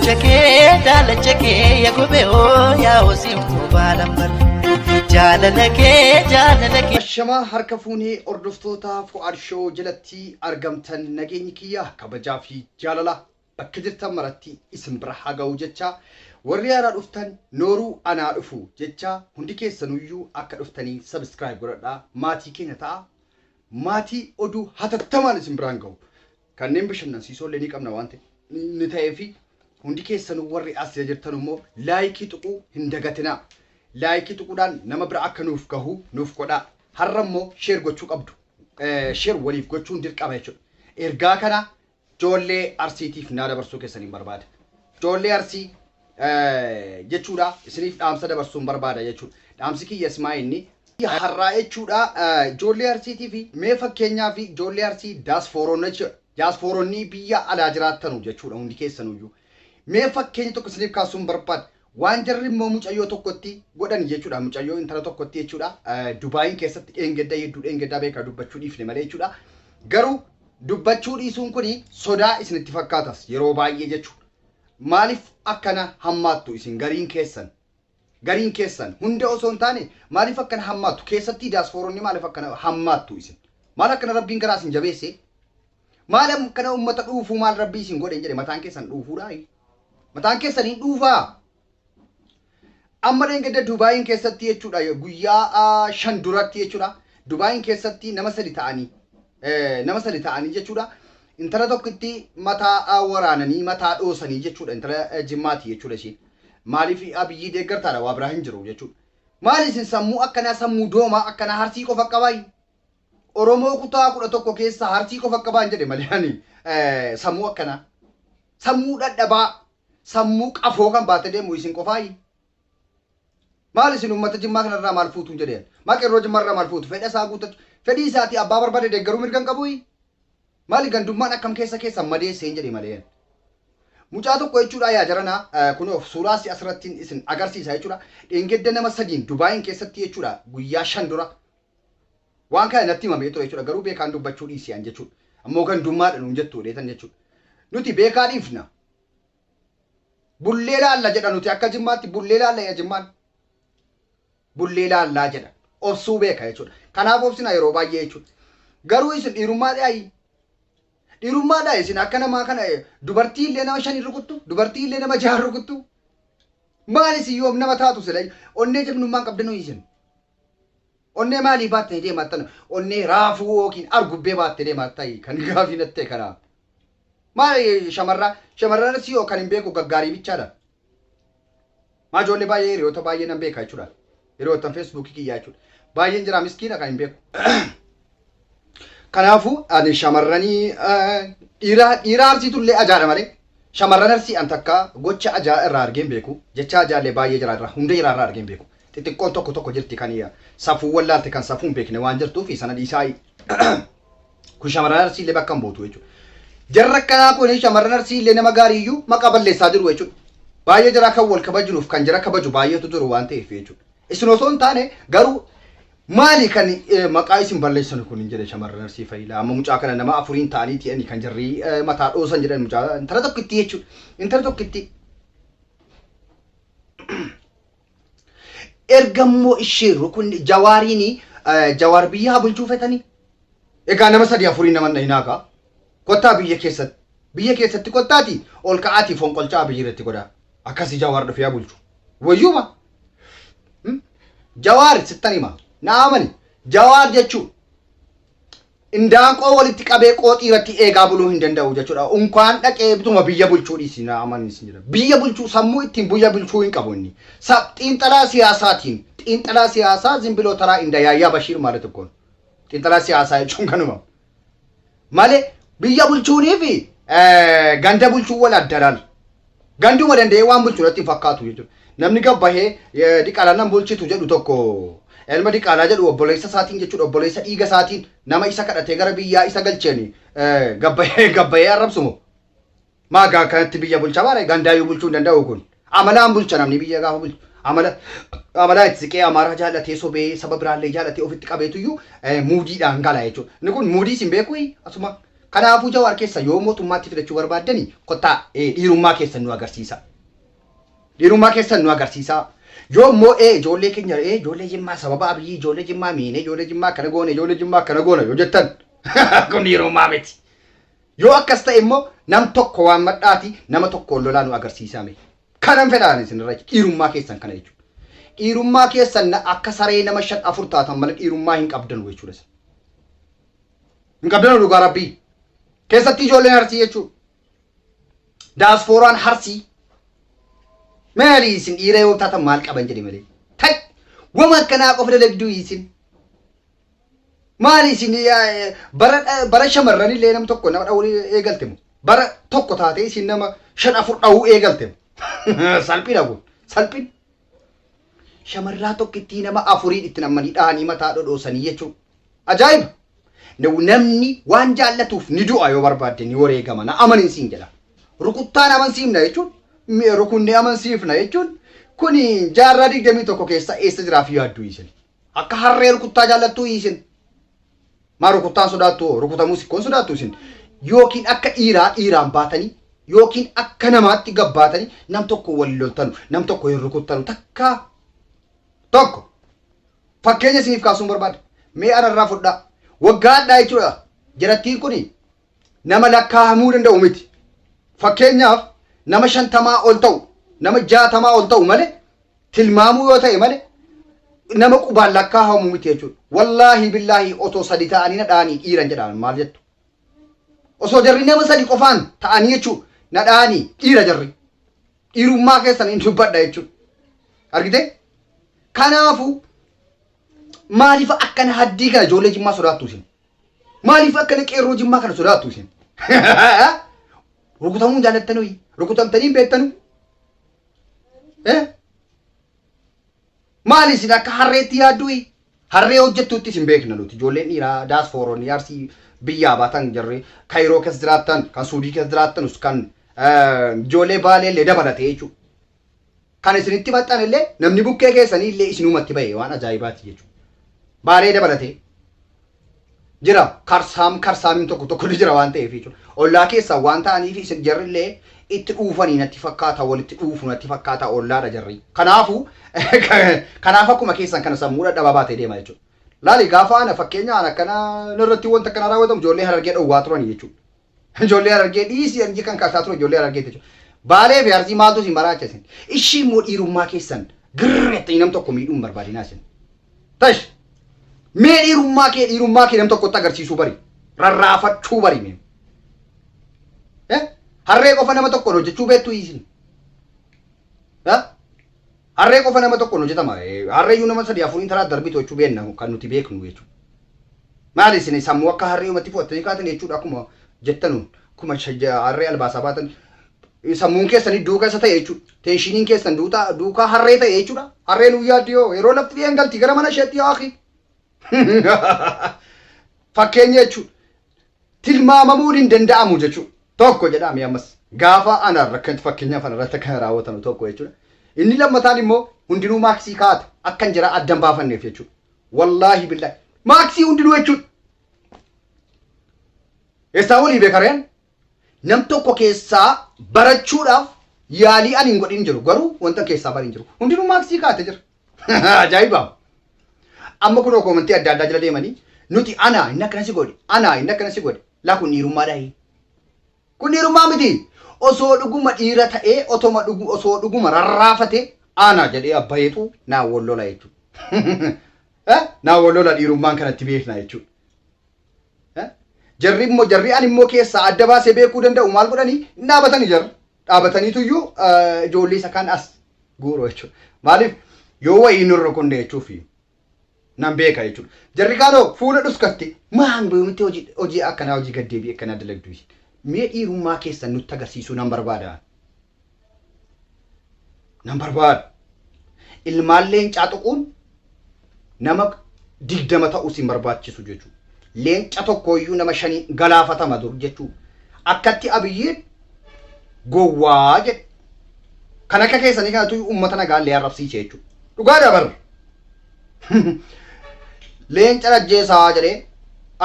Daalachake ya gube o ya osimbo balambar jaalalake Shama harka fuunee ordoftoota Fu'aad Show jalatti argamtan nageenyi kiyya kabajaa fi jaalala bakka jirtan maratti isin bira haa ga'u jecha warri haaraa dhuftan nooruu anaa dhufu jecha hundi keessanuyyuu akka dhuftanii subscribe godhadhaa maatii keenya ta'a maatii oduu hatattamaan isin biraan ga'u kanneen bashannansiisoo illee ni qabna waan ta'e ni ta'eefi hundi keessanuu warri as jirtan immoo laayikii tuquu hin dagatinaa laayikii tuquudhaan nama bira akka nuuf gahu nuuf godhaa har'ammoo sheer gochuu qabdu sheer waliif gochuun dirqama jechuudha ergaa kana joollee arsiitiif naa dabarsuu keessaniin barbaada joollee arsii jechuudha isiniif dhaamsa dabarsuun barbaada jechuudha dhaamsi kiyya ismaa'inni har'aa jechuudha joollee arsiitii fi mee fakkeenyaa fi joollee arsii daasfooronni biyya alaa jiraatanu jechuudha hundi keessanuyyuu mee fakkeenya tokko isiniif kaasuun barbaada waan jarri immoo mucayyoo tokkotti godhan jechuudha mucayyoo intala tokkotti jechuudha Dubaayin keessatti dheengaddaa beekaa dubbachuu dhiifne malee jechuudha garuu dubbachuu dhiisuun kuni sodaa isinitti fakkaatas yeroo baay'ee jechuudha maaliif akkana hammaattu isin gariin keessan hunda osoo hin taane maaliif akkana hammaattu keessatti daasfooronni maaliif akkana hammaattu isin maal akkana rabbiin garaa isin jabeesse maal akkana ummata dhuufuu maal rabbii isin godhe jedhe mataan keessan dhuufuudha mataan keessanii dhuufaa amma dheengadda Dubaayin keessatti jechuudha guyyaa 5 duratti jechuudha Dubaayin keessatti nama sadi ta'anii jechuudha intala tokkotti mataa waraananii mataa dhoosanii jechuudha intala jimmaati jechuudha isheen maaliif abiyyi deeggartaadha waa biraa hin jiru jechuudha maal isin sammuu akkana sammuu dooma akkana harsii qofa qabaay Oromoo kutaa 11 keessa harsii qofa qabaan jedhe malee ani sammuu akkana sammuu dadhabaa sammuu qafoo kan baate deemu isin qofaay maal isin ummata jimmaa kanarraa maal fuutuun jedheen maqeerroo jimmaarraa maal fuutu fedha isaa guuttatu fedhii isaatii abbaa barbaade deeggaruu mirgan qabuyi maali gandummaan akkam keessa madeesseen jedhe malee mucaa tokko jechuudha yaa jaranaa kunoo suuraa asirratti isin agarsiisa jechuudha dheengadda nama sadiin Dubaayin keessatti jechuudha guyyaa 5 dura waan kana natti himamee ture jechuudha garuu beekaan dubbachuu dhiisiyan jechuudha ammoo gandummaadha nuun jettu dheetan jechuudha nuti beekaa dhiifna bullee laalla jedha nuti akka jimmaatti bullee laalla yaa jimmaan bullee laallaa jedha obsuu beeka jechuudha kanaaf obsina yeroo baay'ee jechuudha garuu isin dhiirummaadhaa isin akka namaa kana dubartii illee nama 5 rukuttu dubartii illee nama 6 rukuttu maal isin yoom nama taatu sila onnee jabnummaan qabdanuu isin onnee maalii baattee deemaattan onnee raafuu yookiin argubbee baattee deemaattaa kan gaafii nattee kanaa maal shamarran si yoo kan hin beeku gaggaarii bichaadha maa ijoollee baay'ee hiriyoota baay'ee nan beeka jechuudha hiriyoota Facebook kiyyaa jechuudha baay'een jira miskiina kan hin beeku kanaafuu ani shamarranii dhiira arsiitullee ajaadha malee shamarran arsii an takka gocha ajaa irraa argeen beeku jecha ajaallee baay'ee jira irraa hunda irraa argeen beeku xixiqqoon tokko jirti kan safuu wallaalte kan safuun beekne waan jirtuuf sana dhiisaa kun shamarran arsiillee bakka hin buutu jechuudha jarra kanaa kun shamarran arsiillee nama gaariiyyuu maqaa balleessaa jiru jechuudha baay'ee jira kan wal kabajuuf kan jira kabaju baay'eetu jiru waan ta'eef jechuudha isin osoo hin taane garuu maali kan maqaa isin balleessan kun hin jedhe shamarran arsii fayyila amma mucaa kana nama 4 ta'anii ti'anii kan jarri mataa dhoosan jedhan mucaa intala tokkitti jechuudha intala tokkitti ergammoo isheerru kun jawaar biyyaa bulchuu fetanii egaa nama 3-4 nama hinaaka kottaa biyya keessatti kottaati ol ka'aatii fonqolchaa biyyirratti godhaa akkasi jawaar dhufee bulchu wayyuma jawaar sittanima naamani jawaar jechuu indaanqoo walitti qabee qooxiirratti eegaa buluu hin danda'u jechuudha unkaan dhaqee bituma biyya bulchuu dhiisi naamani isin jira biyya bulchuu sammuu ittiin biyya bulchuu hin qabu inni xiinxalaa siyaasaa zimbiloo taraa indayaayyaa Bashiir malee tokkoon xiinxalaa siyaasaa jechuun kanuma malee biyya bulchuunii fi ganda bulchuu wal addalaal ganduma danda'ee waan bulchuu irratti fakkaatu jechuudha namni gabbahee diqaalaa nan bulchitu jedhu tokko elma diqaalaa jedhu obboleessa isaatiin jechuudha obboleessa dhiiga isaatiin nama isa kadhatee gara biyyaa isa galcheeni gabbahee arrabsumo maagaa kanatti biyya bulcha baare gandaayyuu bulchuu hin danda'u kun amalaan bulcha namni biyya gaafa bulchu amalaa itti siqee amaaraa jaallatee sobee saba biraallee jaallatee ofitti qabeetuyyuu muudiidhaan gala jechuudha inni kun muudii isin beeku asuma Kanaafuu Jawaar keessa yoo mootummaatti fidachuu barbaaddanii kottaa dhiirummaa keessan nu agarsiisa. Dhiirummaa keessan nu agarsiisa. Yoo immoo ijoollee keenya ijoollee Jimmaa sababa Abiyyi ijoollee Jimmaa miine ijoollee Jimmaa kana goone ijoollee Jimmaa kana goone yoo jettan kun dhiirummaa miti. Yoo akkas ta'e immoo nam tokko waan madhaati nama tokko lolaa nu agarsiisame. Kanan fedhaan isinirra dhiirummaa keessan kana jechuudha. Dhiirummaa keessan akka saree nama 5-4 taatan malee dhiirummaa hin qabdan jechuudha. Hin qabdan dhugaa Rabbii. Keessatti ijoolleen Arsii jechuudha. Daasfooraan Arsii. Maali isin dhiira yoo taatan maal qaban jedhe malee. Tai! Wama akkanaa qofa dalagduu isin. Maali isin bara shamarran illee nam tokko nama dhawuu eegalte mu. Bara tokko taatee isin nama 5-4 dhawuu eegalte mu. Salphina kun. Salphin. Shamarraa tokkittii nama 4 itti namanii dhahanii mataa dhodhoosanii jechuudha. Ajaa'iba! Namni waan jaallatuuf ni du'a yoo barbaadde ni wareegama na amansiin jedha. Rukuttaan amansiifna jechuun rukunni amansiifna jechuun kuni jaarraa 21 keessa eessa jiraaf yaaddu isin. Akka harree rukuttaa jaallattuu isin. Maa rukuttaan sodaattu rukutamuus ikkoon sodaattu isin. Yookiin akka dhiiraan baatanii yookiin akka namaatti gabbaatanii nam tokko wal loltanu nam tokko hin rukuttanu takka tokko fakkeenya isiniif kaasuun barbaada. Mee anarraa fudhaa. Waggaadhaa jechuudha. Jarattiin kuni nama lakkaa'amuu danda'u miti. Fakkeenyaaf nama 50 ol ta'u, nama 60 ol ta'u malee tilmaamuu yoo ta'e malee nama qubaan lakkaa'amuu miti jechuudha. Wallaahi billaahi otoo 3 ta'anii nadhaanii dhiiran jedhaan maal jettu? Osoo jarri nama 3 qofaan ta'anii jechuudha nadhaanii dhiira jarri. Dhiirummaa keessan hin dubbadha jechuudha. Argitee? Kanaafuu maaliif akkana haddii kana ijoollee Jimmaa sodaattu isin? Maaliif akkana qeerroo Jimmaa kana sodaattu isin? Rukutamuun jaallattanii rukutamtanii beektanu? Maali isin akka harreetti yaaddu? Harree hojjettuutti isin beekna nuti ijoolleen dhiiraa daasfooroonni Arsii biyyaa baatan jarri Kaayiroo keessa jiraattan kan Suudii keessa jiraattanus kan ijoollee Baalee illee dabalate jechuudha. Kan isinitti maxxan illee namni bukkee keessanii illee isinumatti ba'e waan ajaa'ibaati jechuudha. Baalee dabalatee jira karsaamiin tokko ni jira waan ta'eef jechuudha. Ollaa keessa waan ta'aniif isin jarri illee itti dhuufanii natti fakkaata walitti dhuufu natti fakkaata ollaadha jarri. Kanaaf akkuma keessan kana sammuudha dhabaa baatee deema jechuudha. Laali gaafa ana fakkeenyaan akkana irratti wanta kana raawwatamu ijoollee Harargee dhowwaa turan jechuudha. Ijoollee Harargee dhiisii anjii kan kaasaa turan ijoollee Harargee jechuudha. Baalee fi Arsii maaltu isin baraachisin? Ishii immoo dhiirummaa keessan girreettanii nam tokko miidhuun barbaadinaa isin. Tash! Mee dhiirummaa kee nam tokkotti agarsiisuu bari. Rarraafachuu bari mee. Harree qofa nama tokkoon hojjechuu beektu isin. Harree qofa nama tokkoon hojjetama. Harreeyyuu nama 3-4 taraa darbitu jechuu beekna kan nuti beeknu jechuudha. Maali isin sammuu akka harree uumatti fudhatanii kaatan jechuudha akkuma jettanuun akkuma harree albaasaa baatan sammuun keessanii duukaa isa ta'e jechuudha. Teeshiniin keessan duukaa harree ta'e jechuudha. Harreen guyyaa dhiyoo yeroo lafti dhiyeen galti gara mana isheetti yaaqi. Fakkeenya jechuudha. Tilmaamamuun hin danda'amu jechuudha. Tokko jedhame ammas gaafa ana rakkanti fakkeenyaaf ana irratti kan raawwatamu tokko jechuudha. Inni lammataan immoo hundinuu maaksii kaata akkan jira addan baafanneef jechuudha. Wallaahi billahi maaksii hundinuu jechuudha. Eessaa walii beekareen nam tokko keessaa barachuudhaaf yaalii ani hin godhin jiru garuu wanta keessaa bariin jiru hundinuu maaksii kaate jira. Ajaa'iba! Amma kunoo koomantii adda addaa jala deemanii nuti ana inni akkana si godhe inni akkana si godhe laa kun dhiirummaadhaayi. Kun dhiirummaa miti. Osoo dhuguma dhiira ta'ee osoo dhuguma rarraafate ana jedhee abbayeetu naa wallola jechuudha. Naa wallola dhiirummaan kanatti beekna jechuudha. Jarri ani immoo keessaa adda baasee beekuu danda'u maal godhanii dhaabatanii jarri. Dhaabataniituyyuu ijoollee isa kan as guuroo jechuudha. Maaliif yoo wayii nurra kunde jechuufi nan beeka jechuudha. Jarri kaanoo fuula dhuskatti maan beeknutti hojii akkanaa hojii gaddeebii akkanaa dalagdu. Mee dhiirummaa keessan nutti agarsiisuu nan barbaada. Nan barbaada. Ilmaan leencaa tuquun nama 20 ta'uu sin barbaachisu jechuudha. Leenca tokkoyyuu nama 5 galaafatama dur jechuudha. Akkatti Abiyyiin gowwaa jedhe. Kan akka keessanii kanatu uummata nagaallee arrabsiise jechuudha. Dhugaa dabar. Leenca ajjeesaa jedhee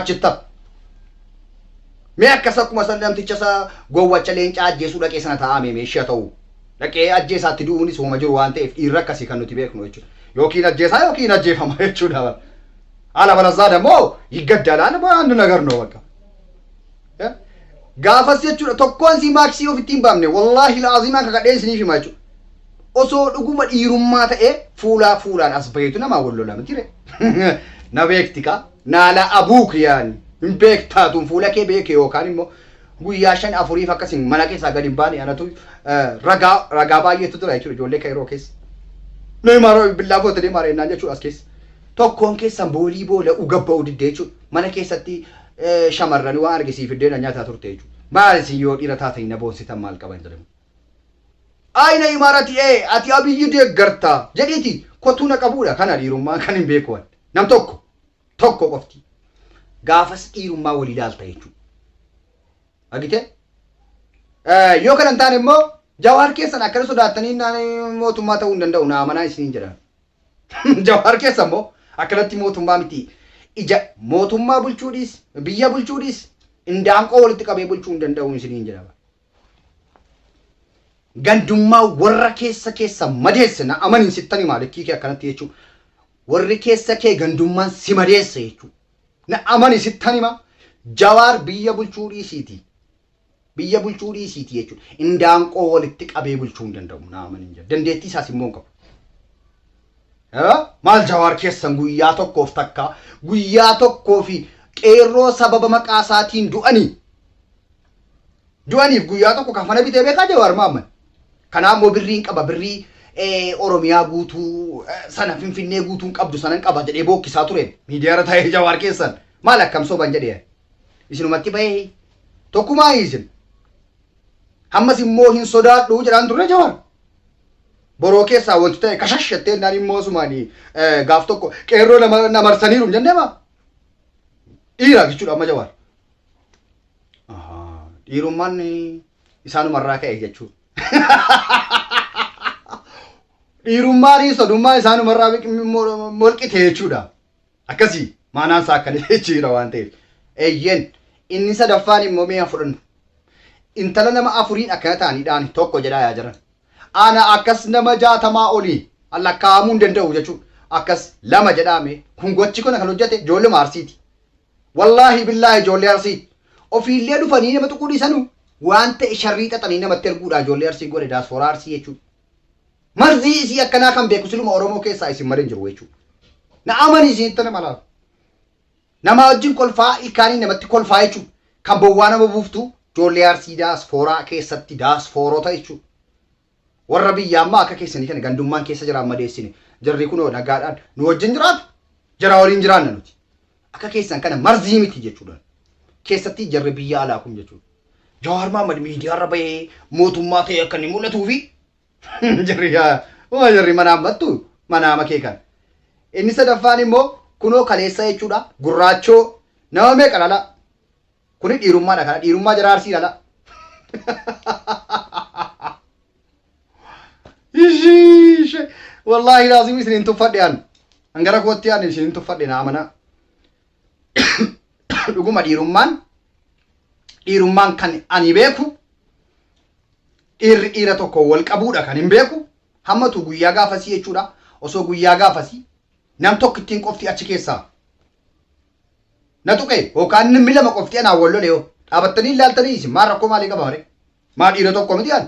achitti mee akkas akkuma san namticha isaa gowwacha leencaa ajjeesuu dhaqee sana taa'ame meeshii ta'u dhaqee ajjeesaatti du'uunis hooma jiru waan ta'eef dhiirri akkasii kan nuti beeknu jechuudha yookiin ajjeesaa yookiin ajjeefama jechuudha ala balazaa dammoo yiggaddaadhaan waan nagar noo bakka gaafas jechuudha tokkoon si maaksii ofitti hin baamne wallaahi laazimaa kakadheen isiniif hima jechuudha osoo dhuguma dhiirummaa ta'ee fuulaan as baheetu namaa wal lolama jire na beektika naala abuuk yaani hin beektaatuun fuula kee beeke yookaan immoo guyyaa 5-4 akkasiin mana keessaa gadi hin baane anatu ragaa baay'eetu tura jechuudha ijoollee kairoo keessa neemaroo billaafoota deemaa reennaan jechuudha as keessa tokkoon keessan boolii boola ugabba'u diddee jechuudha mana keessatti shamarran waan argisiifiddeena nyaataa turte jechuudha maal isin yoo dhiira taatanii na boonsitan maal qaban jedhamu ayna imaarati ati abiyyi deeggartaa jedhiiti kottuu na qabuudha kana dhiirummaa kan hin beeku nam tokko qofti gaafas dhiirummaa walii ilaalta jechuudha agite yoo kana hin taane immoo jawaar keessan akkana sodaattanii mootummaa ta'uu hin danda'u naa manaa isiniin jedhan jawaar keessa immoo akkanatti mootummaa miti ija mootummaa bulchuudhis biyya bulchuudhis indaanqoo walitti qabee bulchuu hin danda'u isiniin jedhama gandummaa warra keessa madeesse na amanin sittani maalikkii kee akkanatti jechuudha warri keessa kee gandummaan si madeesse jechuudha na amani sittani ma jawaar biyya bulchuudhiisiiti jechuudha indaanqoo walitti qabee bulchuu hin danda'u na amanin jedha dandeettii isaas immoo hin qabu maal jawaar keessan guyyaa tokkoof takka guyyaa tokkoo fi qeerroo sababa maqaa isaatiin du'aniif guyyaa tokko kafana bitee beekaa jawaar maamman kanaaf immoo birriin qaba birrii oromiyaa guutuu sana finfinnee guutuun qabdu sanan qaba jedhee bookkisaa ture miidiyaarra taa'ee jawaar keessan maal akkam soban jedhee isinumatti bahee tokkumaa isin hammas immoo hin sodaadhu jedhaan turre jawaar boroo keessaa wanti ta'e kashashattee naan immoo sumaanii gaaf tokko qeerroo na marsaniiru hin jennee maa dhiira jechuudha amma jawaar dhiirummaan isaanumarraa ka'e jechuudha dhiirummaan sodummaa isaanumarraa molqite jechuudha akkasii maanaan isaa akkana jechuudha waan ta'eef eeyyen inni sadaffaan immoo mee fudhannu intala nama afuriin akkana ta'aniidhaan tokko jedhaa yaa jiran ana akkas nama 60 olii lakkaa'amuu hin danda'u jechuudha akkas lama jedhame kun gochi kun kan hojjete ijoollee Arsiiti wallaahi billaahi ijoollee Arsiiti ofiillee dhufanii nama tuquu dhiisanu waan ta'e sharrii xaxanii namatti erguudha ijoollee Arsii godhe daasforaa Arsii jechuudha marzii isii akkanaa kan beeku siluma Oromoo keessaa isin marin jiru jechuudha na amani isin tana malaa nama wajjin kolfaa ilkaanii namatti kolfaa jechuudha kan bowwaa nama buuftu ijoollee Arsii daasforaa keessatti daasfoorota jechuudha warra biyya amma akka keessanii kana gandummaan keessa jiraan madeessine jarri kunoo nagaadhaan nu wajjin jiraatu jara waliin jiraanna nuti akka keessan kana marzii miti jechuudha keessatti jarri biyya alaa kun jechuudha Jawaar Mohaammed miidiyaarra bahee mootummaa ta'e akka inni mul'atuu fi jarri manaama kee kan inni sadaffaan immoo kunoo kaleessa jechuudha gurraachoo nama meeqa lala kuni dhiirummaadha kana dhiirummaa jara Arsii lala wallahi laazim isinin tuffadhean angara kootti aan isinin tuffadhe na amana dhuguma dhiirummaan kan ani beeku dhiira tokko wal qabuudha kan hin beeku hammatu guyyaa gaafasii jechuudha osoo guyyaa gaafasii nam tokko ittiin qofti achi keessaa na tuqe yookaan namni lama qofti anaa wal lole yoo dhaabattanii ilaaltanii isin maal rakkoo maalii qaba mare maa dhiira tokko miti aan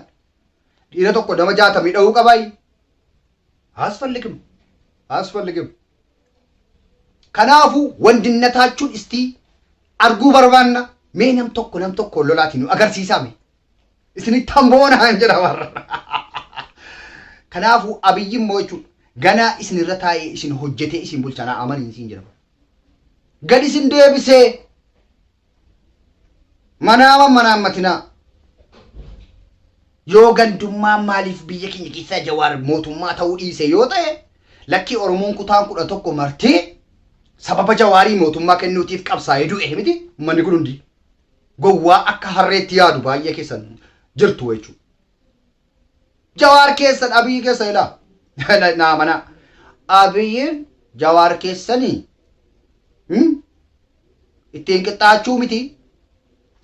dhiira tokko nama 60 dha'uu qabaayi asfalligim kanaafu wandinataachuun istii arguu barbaanna mee nam tokko lolaatiin agarsiisame isinitti hamboona jedha warra kanaafu abiyyi immoo jechuudha ganaa isinirra taa'ee isin hojjetee isin bulchanaa amaniin isin jedhama gad isin deebisee manaammatinaa yoo gandummaan maaliif biyya keenya keessaa Jawaar mootummaa ta'uu dhiise yoo ta'e lakkii Oromoon kutaan 11 martee sababa Jawaarii mootummaa kennuutiif qabsaa'ee du'e miti manni kun hundi gowwaa akka harreetti yaadu baay'ee keessan jirtu jechuudha Jawaar keessan Abiyyi keessa ilaa naa mana Abiyyiin Jawaar keessanii ittiin qixxaachuu miti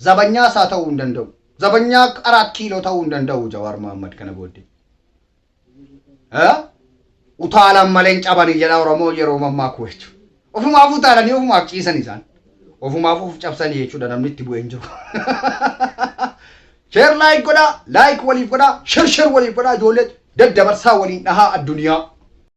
ዘበኛ ሳተው እንደንደው ዘበኛ 4 ኪሎ ተው እንደንደው ጀዋር መሐመድ ከነበደ ኡታላ መለኝ ጫባን ይጀላ ኦሮሞ የሮማ ማኩች ኦፉማ ፉታላ ነው ኦፉማ ቂሰን ይዛን ኦፉማ ፉፍ ጨብሰን ይቹ ደናምት ይቡ እንጆ ሼር ላይክ ጎዳ ላይክ ወሊ ጎዳ ሸርሸር ወሊ ጎዳ ጆለ ደደበርሳ ወሊ ዳሃ አዱንያ